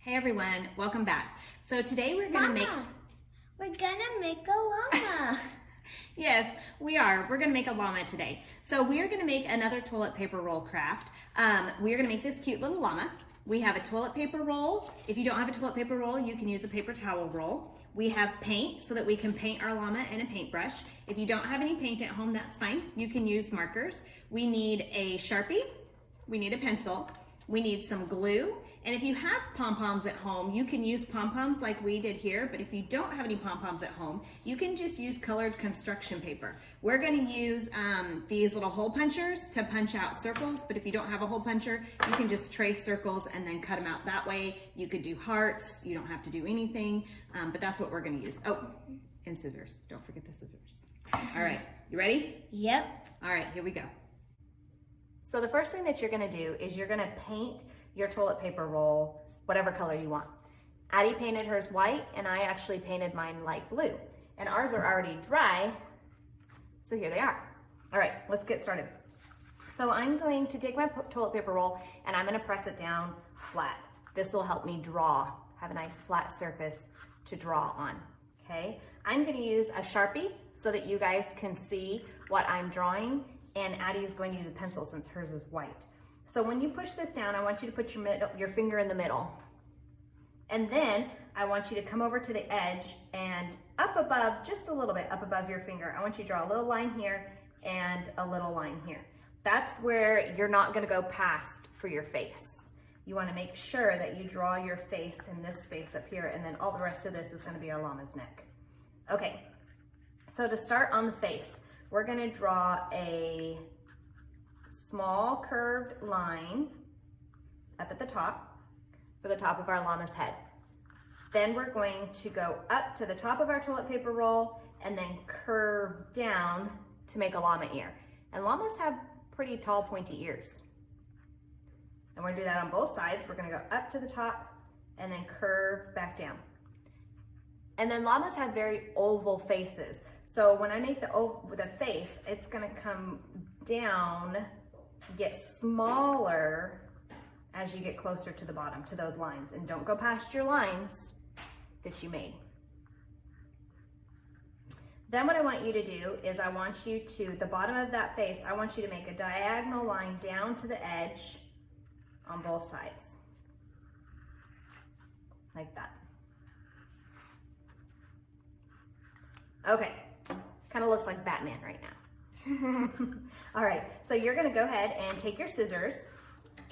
Hey everyone, welcome back. So today we're gonna make a llama. Yes, we are. We're gonna make a llama today. So we are gonna make another toilet paper roll craft. We are gonna make this cute little llama. We have a toilet paper roll. If you don't have a toilet paper roll, you can use a paper towel roll. We have paint so that we can paint our llama in a paintbrush. If you don't have any paint at home, that's fine. You can use markers. We need a Sharpie. We need a pencil. We need some glue. And if you have pom-poms at home, you can use pom-poms like we did here, but if you don't have any pom-poms at home, you can just use colored construction paper. We're gonna use these little hole punchers to punch out circles, but if you don't have a hole puncher, you can just trace circles and then cut them out that way. You could do hearts, you don't have to do anything, but that's what we're gonna use. Oh, and scissors, don't forget the scissors. All right, you ready? Yep. All right, here we go. So the first thing that you're gonna do is you're gonna paint your toilet paper roll whatever color you want. Addie painted hers white and I actually painted mine light blue. And ours are already dry, so here they are. All right, let's get started. So I'm going to take my toilet paper roll and I'm gonna press it down flat. This will help me draw, have a nice flat surface to draw on, okay? I'm gonna use a Sharpie so that you guys can see what I'm drawing, and Addie is going to use a pencil since hers is white. So when you push this down, I want you to put your finger in the middle. And then I want you to come over to the edge and up above, just a little bit up above your finger, I want you to draw a little line here and a little line here. That's where you're not gonna go past for your face. You wanna make sure that you draw your face in this space up here, and then all the rest of this is gonna be our llama's neck. Okay, so to start on the face, we're gonna draw a small curved line up at the top for the top of our llama's head. Then we're going to go up to the top of our toilet paper roll and then curve down to make a llama ear. And llamas have pretty tall pointy ears. And we're gonna do that on both sides. We're gonna go up to the top and then curve back down. And then llamas have very oval faces. So when I make the face, it's gonna come down, get smaller as you get closer to the bottom, to those lines. And don't go past your lines that you made. Then what I want you to do is I want you to, the bottom of that face, I want you to make a diagonal line down to the edge on both sides. Like that. Okay, kind of looks like Batman right now. All right, so you're gonna go ahead and take your scissors,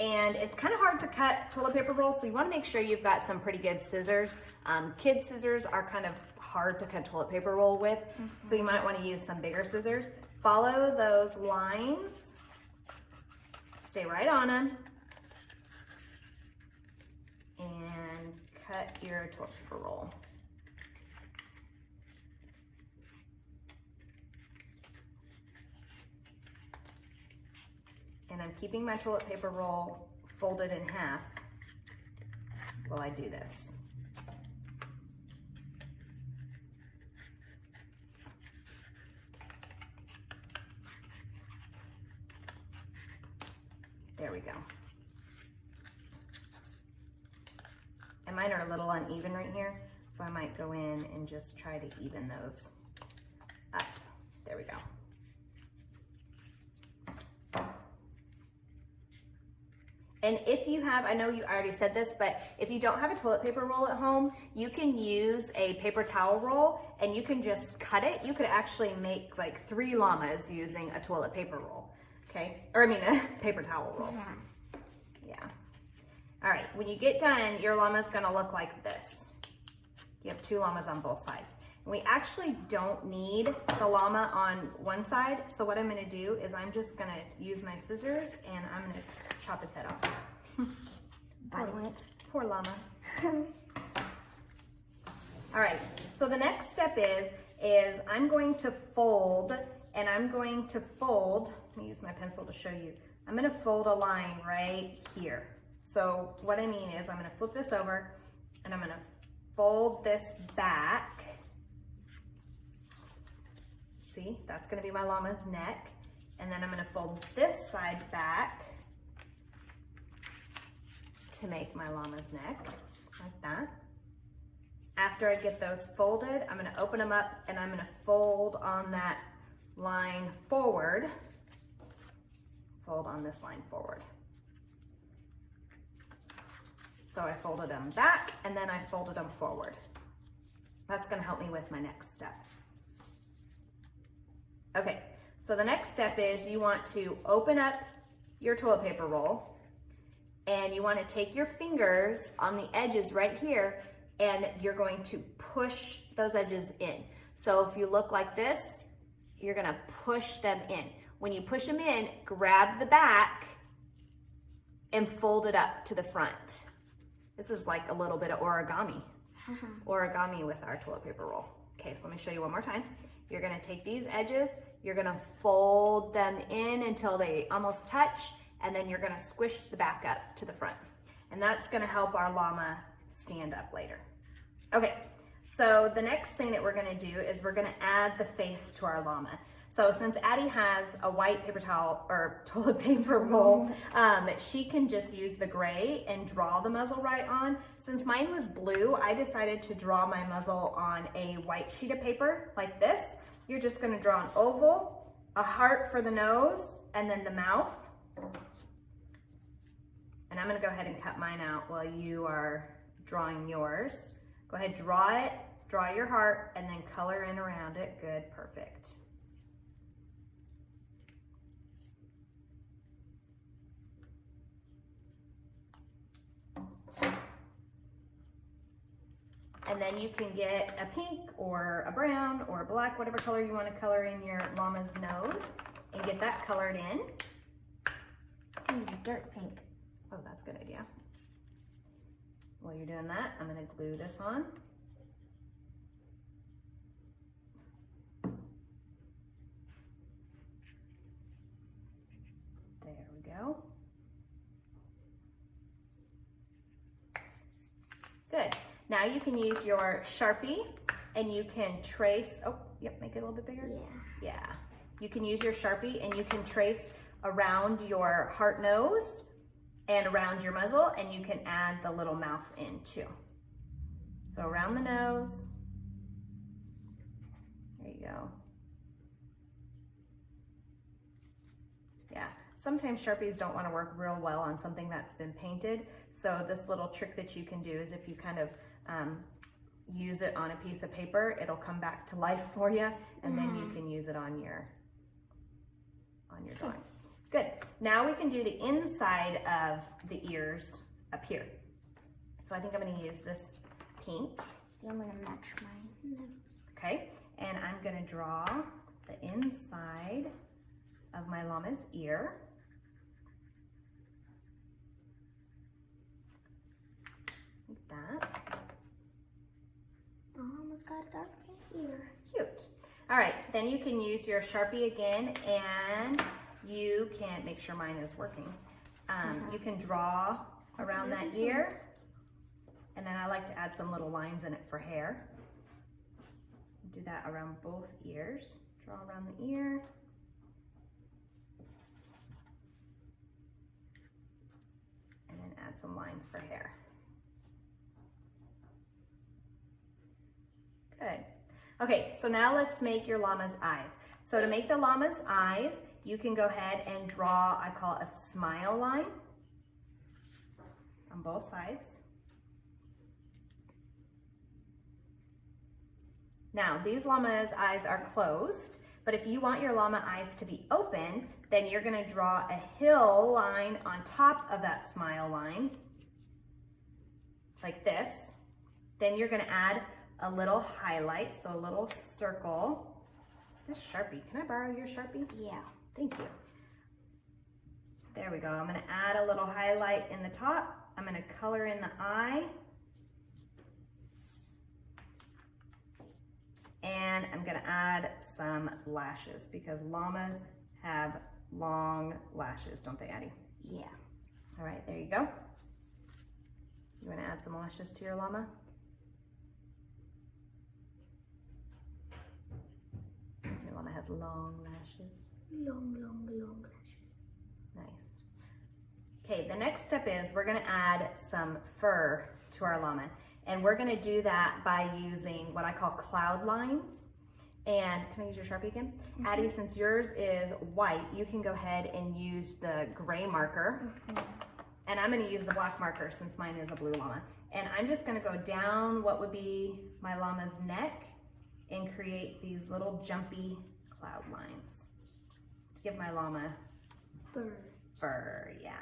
and it's kind of hard to cut toilet paper rolls, so you wanna make sure you've got some pretty good scissors. Kid scissors are kind of hard to cut toilet paper roll with, so you might wanna use some bigger scissors. Follow those lines, stay right on them, and cut your toilet paper roll. And I'm keeping my toilet paper roll folded in half while I do this. There we go. And mine are a little uneven right here, so I might go in and just try to even those up. There we go. And if you have, I know you already said this, but if you don't have a toilet paper roll at home, you can use a paper towel roll and you can just cut it. You could actually make like 3 llamas using a toilet paper roll, okay? Or I mean a paper towel roll. Yeah. All right, when you get done, your llama's gonna look like this. You have 2 llamas on both sides. And we actually don't need the llama on one side, so what I'm gonna do is I'm just gonna use my scissors and I'm gonna chop his head off. Poor llama. All right, so the next step is I'm going to fold, and I'm going to fold, let me use my pencil to show you. I'm gonna fold a line right here. So what I mean is I'm gonna flip this over and I'm gonna fold this back. See, that's gonna be my llama's neck. And then I'm gonna fold this side back to make my llama's neck, like that. After I get those folded, I'm gonna open them up and I'm gonna fold on that line forward. Fold on this line forward. So I folded them back and then I folded them forward. That's gonna help me with my next step. Okay, so the next step is you want to open up your toilet paper roll and you wanna take your fingers on the edges right here and you're going to push those edges in. So if you look like this, you're gonna push them in. When you push them in, grab the back and fold it up to the front. This is like a little bit of origami. Origami with our toilet paper roll. Okay, so let me show you one more time. You're gonna take these edges, you're gonna fold them in until they almost touch, and then you're gonna squish the back up to the front. And that's gonna help our llama stand up later. Okay, so the next thing that we're gonna do is we're gonna add the face to our llama. So since Addie has a white paper towel or toilet paper roll, she can just use the gray and draw the muzzle right on. Since mine was blue, I decided to draw my muzzle on a white sheet of paper like this. You're just gonna draw an oval, a heart for the nose, and then the mouth. And I'm gonna go ahead and cut mine out while you are drawing yours. Go ahead, draw it, draw your heart, and then color in around it. Good, perfect. And then you can get a pink or a brown or a black, whatever color you want to color in your llama's nose, and get that colored in. Use dirt paint. Oh, that's a good idea. While you're doing that, I'm going to glue this on. There we go. Good. Now you can use your Sharpie and you can trace, oh, yep, make it a little bit bigger. Yeah. Yeah. You can use your Sharpie and you can trace around your heart nose and around your muzzle, and you can add the little mouth in too. So around the nose, there you go. Yeah, sometimes Sharpies don't want to work real well on something that's been painted. So this little trick that you can do is if you kind of use it on a piece of paper, it'll come back to life for you, and then you can use it on your drawing. Good. Now we can do the inside of the ears up here. So I think I'm going to use this pink. I'm going to match mine. Okay, and I'm going to draw the inside of my llama's ear. Like that. I almost got a dark pink ear. Cute. All right, then you can use your Sharpie again, and you can make sure mine is working. You can draw around that ear, and then I like to add some little lines in it for hair. Do that around both ears. Draw around the ear. And then add some lines for hair. Good. Okay, so now let's make your llama's eyes. So to make the llama's eyes, you can go ahead and draw, I call it a smile line on both sides. Now, these llama's eyes are closed, but if you want your llama eyes to be open, then you're gonna draw a hill line on top of that smile line, like this. Then you're gonna add a little highlight, so a little circle. This Sharpie, can I borrow your Sharpie? Yeah. Thank you. There we go. I'm gonna add a little highlight in the top. I'm gonna color in the eye. And I'm gonna add some lashes because llamas have long lashes, don't they, Addie? Yeah. All right, there you go. You wanna add some lashes to your llama? Your llama has long lashes. Long lashes. Nice. Okay, the next step is we're gonna add some fur to our llama. And we're gonna do that by using what I call cloud lines. And can I use your Sharpie again? Addie, since yours is white, you can go ahead and use the gray marker. And I'm gonna use the black marker since mine is a blue llama. And I'm just gonna go down what would be my llama's neck and create these little jumpy cloud lines to give my llama fur, yeah.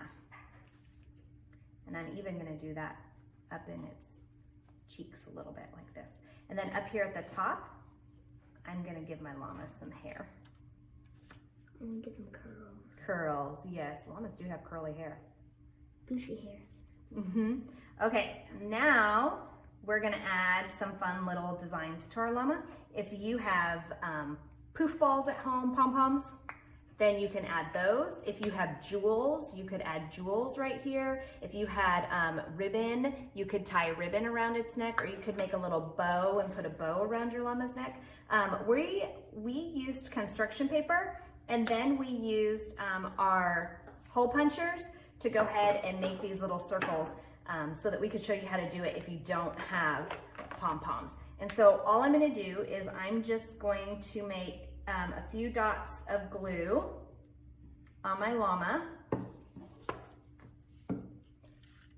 And I'm even gonna do that up in its cheeks a little bit like this. And then up here at the top, I'm gonna give my llama some hair. I'm gonna give him curls. Curls, yes, llamas do have curly hair. Bushy hair. Okay, now we're gonna add some fun little designs to our llama. If you have poof balls at home, pom-poms, then you can add those. If you have jewels, you could add jewels right here. If you had ribbon, you could tie ribbon around its neck, or you could make a little bow and put a bow around your llama's neck. We used construction paper, and then we used our hole punchers to go ahead and make these little circles so that we could show you how to do it if you don't have pom-poms. And so all I'm gonna do is I'm just going to make a few dots of glue on my llama.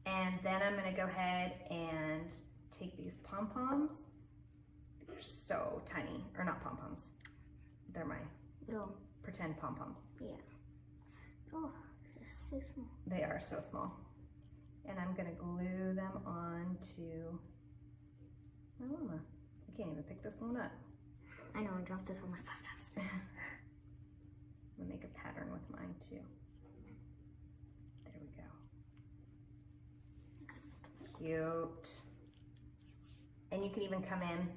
And then I'm gonna go ahead and take these pom-poms. They're so tiny, or not pom-poms. They're my Little. pretend pom-poms. Yeah. Oh, they're so small. They are so small. And I'm gonna glue them onto my llama. I can't even pick this one up. I know, I dropped this one like 5 times. I'm gonna make a pattern with mine too. There we go. Cute. And you can even come in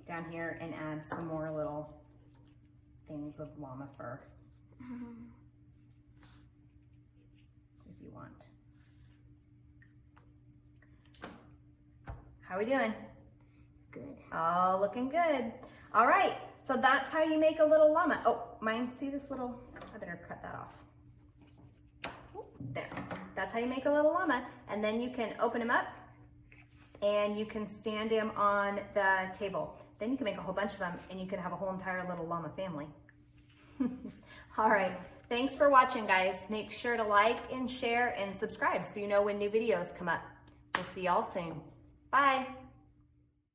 down here and add some more little things of llama fur. If you want. How are we doing? Good. Oh, looking good. All right, so that's how you make a little llama. Oh, mine, see this little, I better cut that off. There, that's how you make a little llama. And then you can open him up and you can stand him on the table. Then you can make a whole bunch of them and you can have a whole entire little llama family. All right, thanks for watching, guys. Make sure to like and share and subscribe so you know when new videos come up. We'll see y'all soon. Bye.